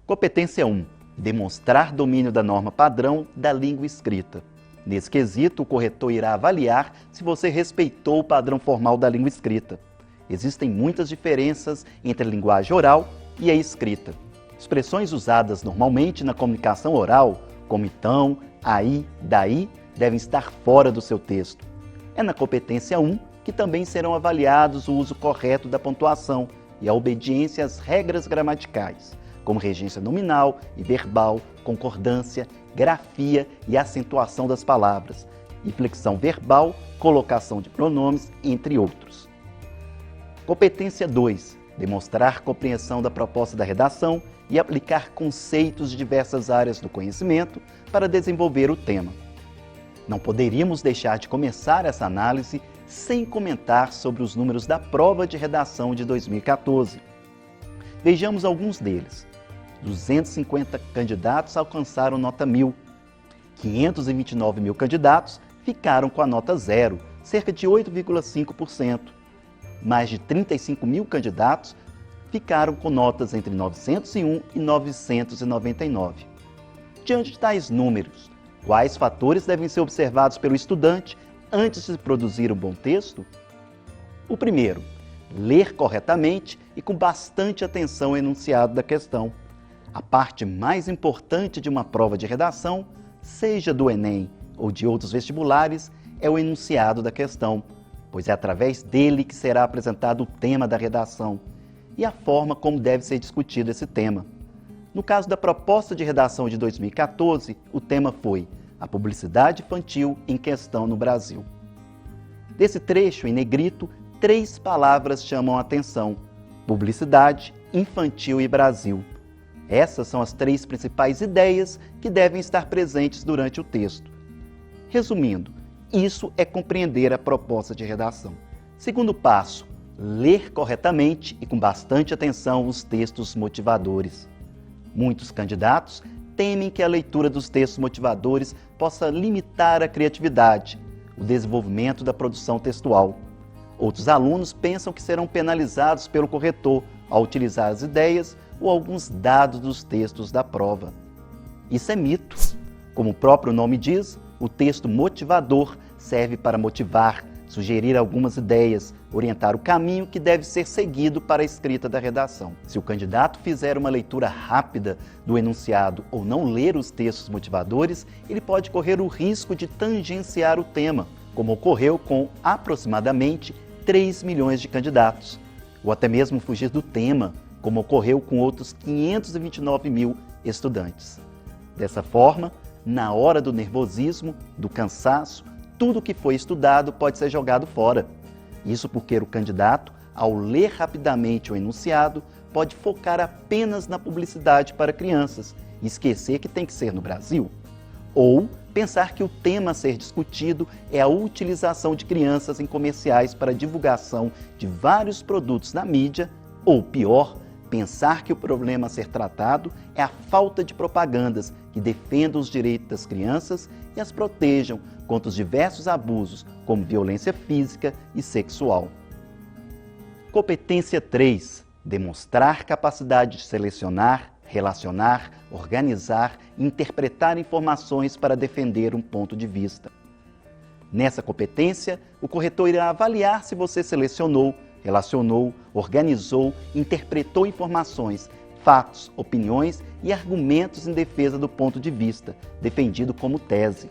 Competência 1. Demonstrar domínio da norma padrão da língua escrita. Nesse quesito, o corretor irá avaliar se você respeitou o padrão formal da língua escrita. Existem muitas diferenças entre a linguagem oral e a escrita. Expressões usadas normalmente na comunicação oral, como então, aí, daí, devem estar fora do seu texto. É na competência 1 que também serão avaliados o uso correto da pontuação e a obediência às regras gramaticais, como regência nominal e verbal, concordância, grafia e acentuação das palavras, inflexão verbal, colocação de pronomes, entre outros. Competência 2. Demonstrar compreensão da proposta da redação e aplicar conceitos de diversas áreas do conhecimento para desenvolver o tema. Não poderíamos deixar de começar essa análise sem comentar sobre os números da prova de redação de 2014. Vejamos alguns deles. 250 candidatos alcançaram nota 1000. 529 mil candidatos ficaram com a nota 0, cerca de 8,5%. Mais de 35 mil candidatos ficaram com notas entre 901 e 999. Diante de tais números, quais fatores devem ser observados pelo estudante antes de produzir um bom texto? O primeiro, ler corretamente e com bastante atenção ao enunciado da questão. A parte mais importante de uma prova de redação, seja do Enem ou de outros vestibulares, é o enunciado da questão, pois é através dele que será apresentado o tema da redação e a forma como deve ser discutido esse tema. No caso da proposta de redação de 2014, o tema foi a publicidade infantil em questão no Brasil. Desse trecho, em negrito, 3 palavras chamam a atenção: publicidade, infantil e Brasil. Essas são as 3 principais ideias que devem estar presentes durante o texto. Resumindo, isso é compreender a proposta de redação. Segundo passo, ler corretamente e com bastante atenção os textos motivadores. Muitos candidatos temem que a leitura dos textos motivadores possa limitar a criatividade, o desenvolvimento da produção textual. Outros alunos pensam que serão penalizados pelo corretor ao utilizar as ideias ou alguns dados dos textos da prova. Isso é mito. Como o próprio nome diz, o texto motivador serve para motivar, sugerir algumas ideias, orientar o caminho que deve ser seguido para a escrita da redação. Se o candidato fizer uma leitura rápida do enunciado ou não ler os textos motivadores, ele pode correr o risco de tangenciar o tema, como ocorreu com aproximadamente 3 milhões de candidatos, ou até mesmo fugir do tema, como ocorreu com outros 529 mil estudantes. Dessa forma, na hora do nervosismo, do cansaço, tudo que foi estudado pode ser jogado fora. Isso porque o candidato, ao ler rapidamente o enunciado, pode focar apenas na publicidade para crianças e esquecer que tem que ser no Brasil. Ou pensar que o tema a ser discutido é a utilização de crianças em comerciais para divulgação de vários produtos na mídia, ou pior, pensar que o problema a ser tratado é a falta de propagandas que defendam os direitos das crianças e as protejam contra os diversos abusos, como violência física e sexual. Competência 3. Demonstrar capacidade de selecionar, relacionar, organizar e interpretar informações para defender um ponto de vista. Nessa competência, o corretor irá avaliar se você selecionou, relacionou, organizou, interpretou informações, fatos, opiniões e argumentos em defesa do ponto de vista, defendido como tese.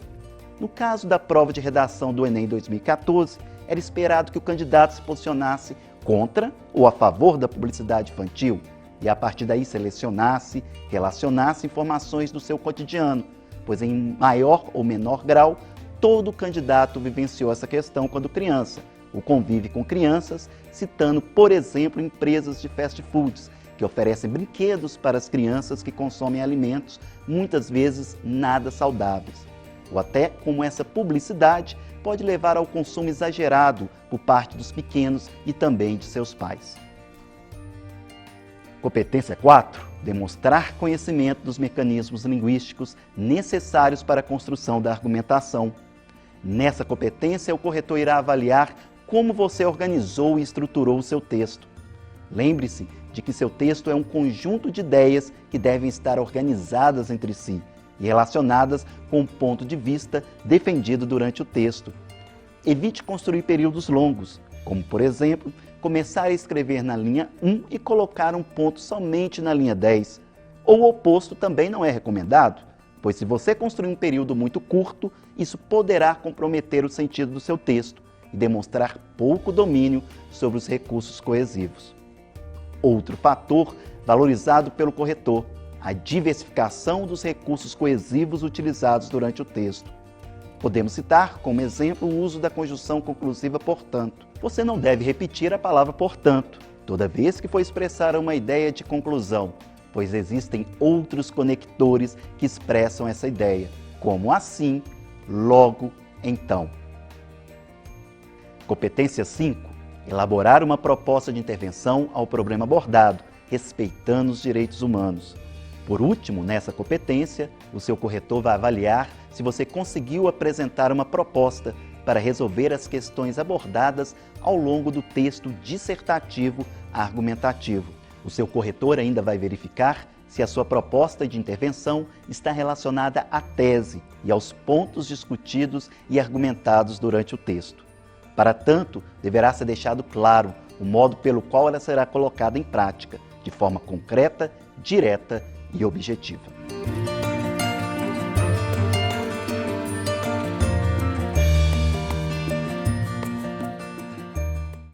No caso da prova de redação do Enem 2014, era esperado que o candidato se posicionasse contra ou a favor da publicidade infantil e, a partir daí, selecionasse, relacionasse informações do seu cotidiano, pois em maior ou menor grau, todo candidato vivenciou essa questão quando criança, ou convive com crianças, citando, por exemplo, empresas de fast foods, que oferecem brinquedos para as crianças que consomem alimentos, muitas vezes nada saudáveis. Ou até como essa publicidade pode levar ao consumo exagerado por parte dos pequenos e também de seus pais. Competência 4. Demonstrar conhecimento dos mecanismos linguísticos necessários para a construção da argumentação. Nessa competência, o corretor irá avaliar como você organizou e estruturou o seu texto. Lembre-se de que seu texto é um conjunto de ideias que devem estar organizadas entre si e relacionadas com o ponto de vista defendido durante o texto. Evite construir períodos longos, como, por exemplo, começar a escrever na linha 1 e colocar um ponto somente na linha 10. Ou o oposto também não é recomendado, pois se você construir um período muito curto, isso poderá comprometer o sentido do seu texto e demonstrar pouco domínio sobre os recursos coesivos. Outro fator valorizado pelo corretor, a diversificação dos recursos coesivos utilizados durante o texto. Podemos citar como exemplo o uso da conjunção conclusiva portanto. Você não deve repetir a palavra portanto toda vez que for expressar uma ideia de conclusão, pois existem outros conectores que expressam essa ideia, como assim, logo, então. Competência 5. Elaborar uma proposta de intervenção ao problema abordado, respeitando os direitos humanos. Por último, nessa competência, o seu corretor vai avaliar se você conseguiu apresentar uma proposta para resolver as questões abordadas ao longo do texto dissertativo argumentativo. O seu corretor ainda vai verificar se a sua proposta de intervenção está relacionada à tese e aos pontos discutidos e argumentados durante o texto. Para tanto, deverá ser deixado claro o modo pelo qual ela será colocada em prática, de forma concreta, direta e objetiva.